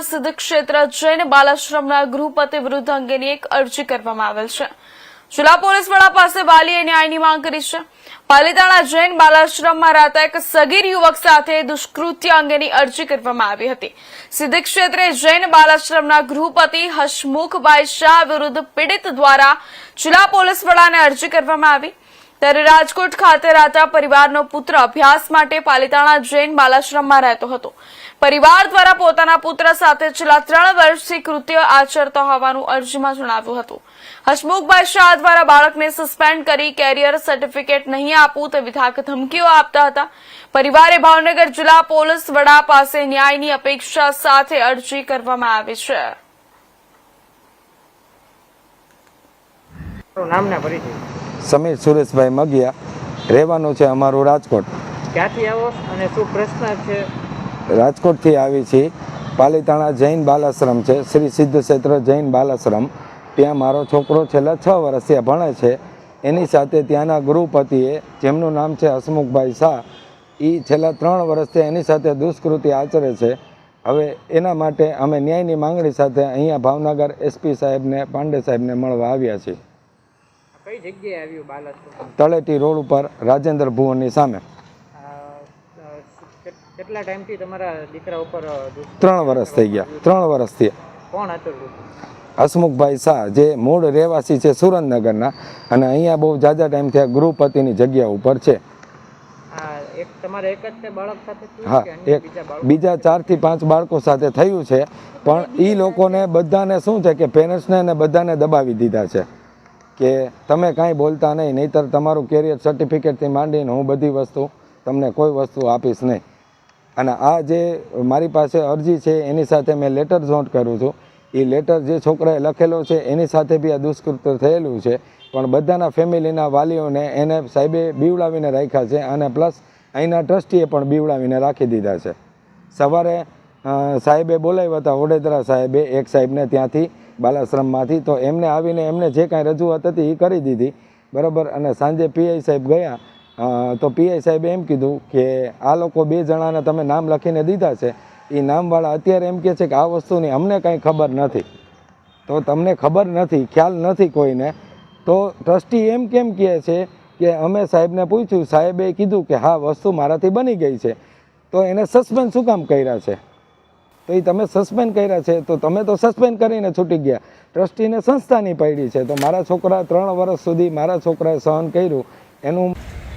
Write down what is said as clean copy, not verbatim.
સિદ્ધ ક્ષેત્ર જૈન બાલાશ્રમના ગૃહપતિ વિરુદ્ધ અંગેની એક અરજી કરવામાં આવેલ છે. જિલ્લા પોલીસ વડા પાસે વાલીએ ન્યાયની માંગ કરી છે. પાલિતાણા જૈન બાલાશ્રમમાં રહેતા એક સગીર યુવક સાથે દુષ્કૃત્ય અંગેની અરજી કરવામાં આવી હતી. સિદ્ધ ક્ષેત્રે જૈન બાલાશ્રમના ગૃહપતિ હસમુખભાઈ શાહ વિરુદ્ધ પીડિત દ્વારા જિલ્લા પોલીસ વડાને અરજી કરવામાં આવી. ત્યારે રાજકોટ ખાતે રહેતા પરિવારનો પુત્ર અભ્યાસ માટે પાલિતાણા જૈન બાલાશ્રમમાં રહેતો હતો. પરિવાર દ્વારા પોતાના પુત્ર સાથે છેલ્લા 3 વર્ષથી કૃત્ય આચરતા હોવાનું અરજીમાં જણાવ્યું હતું. હસમુખભાઈ શાહ દ્વારા બાળકને સસ્પેન્ડ કરી કેરિયર સર્ટિફિકેટ નહીં આપવું તેવી ધાક ધમકીઓ આપતા હતા. પરિવારે ભાવનગર જિલ્લા પોલીસ વડા પાસે ન્યાયની અપેક્ષા સાથે અરજી કરવામાં આવી છે. સમીર સુરેશભાઈ મગિયા, રહેવાનું છે અમારું રાજકોટ. ક્યાંથી આવો અને શું પ્રશ્ન છે? રાજકોટથી આવી છીએ. પાલિતાણા જૈન બાલાશ્રમ છે, શ્રી સિદ્ધ ક્ષેત્ર જૈન બાલાશ્રમ. ત્યાં મારો છોકરો છેલ્લા 6 વર્ષથી ભણે છે. એની સાથે ત્યાંના ગૃહપતિએ, જેમનું નામ છે હસમુખભાઈ શાહ, એ છેલ્લા 3 વર્ષથી એની સાથે દુષ્કૃતિ આચરે છે. હવે એના માટે અમે ન્યાયની માંગણી સાથે અહીંયા ભાવનગર એસપી સાહેબને, પાંડે સાહેબને મળવા આવ્યા છીએ. કઈ જગ્યાએ આવ્યું બાલાશ્રમ? તળેટી રોડ ઉપર રાજેન્દ્ર ભુવનની સામે. કેટલા ટાઈમથી તમારા દીકરા ઉપર 3 વર્ષ થઈ ગયા. 3 વર્ષ થયા. કોણ હતું? હસમુખભાઈ શાહ, જે મૂળ રહેવાસી છે સુરેન્દ્રનગરના, અને અહીંયા બહુ જાજા ટાઈમ થયા ગૃહપતિની જગ્યા ઉપર છે. તમારે એક જ તે બાળક સાથે થયું? હા, બીજા 4 થી 5 બાળકો સાથે થયું છે. પણ એ લોકોને બધાને શું છે કે પેરેન્ટ્સને ને બધાને દબાવી દીધા છે કે તમે કાંઈ બોલતા નહીં, નહીંતર તમારું કેરિયર સર્ટિફિકેટથી માંડીને હું બધી વસ્તુ તમને કોઈ વસ્તુ આપીશ નહીં. અને આ જે મારી પાસે અરજી છે એની સાથે મેં લેટર જોઈન્ટ કરું છું. એ લેટર જે છોકરાએ લખેલો છે એની સાથે બી આ દુષ્કૃત્ય થયેલું છે. પણ બધાના ફેમિલીના વાલીઓને એને સાહેબે બીવડાવીને રાખ્યા છે, અને પ્લસ અહીંના ટ્રસ્ટીએ પણ બીવડાવીને રાખી દીધા છે. સવારે સાહેબે બોલાવ્યા હતા, વડોદરા સાહેબે, એક સાહેબને ત્યાંથી બાલાશ્રમમાંથી. તો એમને આવીને એમને જે કાંઈ રજૂઆત હતી એ કરી દીધી, બરાબર. અને સાંજે પીઆઈ સાહેબ ગયા તો પીઆઈ સાહેબે એમ કીધું કે આ લોકો 2 જણાને તમે નામ લખીને દીધા છે. એ નામવાળા અત્યારે એમ કહે છે કે આ વસ્તુની અમને કાંઈ ખબર નથી. તો તમને ખબર નથી, ખ્યાલ નથી કોઈને, તો ટ્રસ્ટી એમ કેમ કહે છે કે અમે સાહેબને પૂછ્યું, સાહેબે કીધું કે હા વસ્તુ મારાથી બની ગઈ છે. તો એને સસ્પેન્ડ શું કામ કર્યા છે? તો એ તમે સસ્પેન્ડ કર્યા છે તો તમે તો સસ્પેન્ડ કરીને છૂટી ગયા. ટ્રસ્ટીને સંસ્થાની પડી છે. તો મારા છોકરા 3 વર્ષ સુધી મારા છોકરાએ સહન કર્યું એનું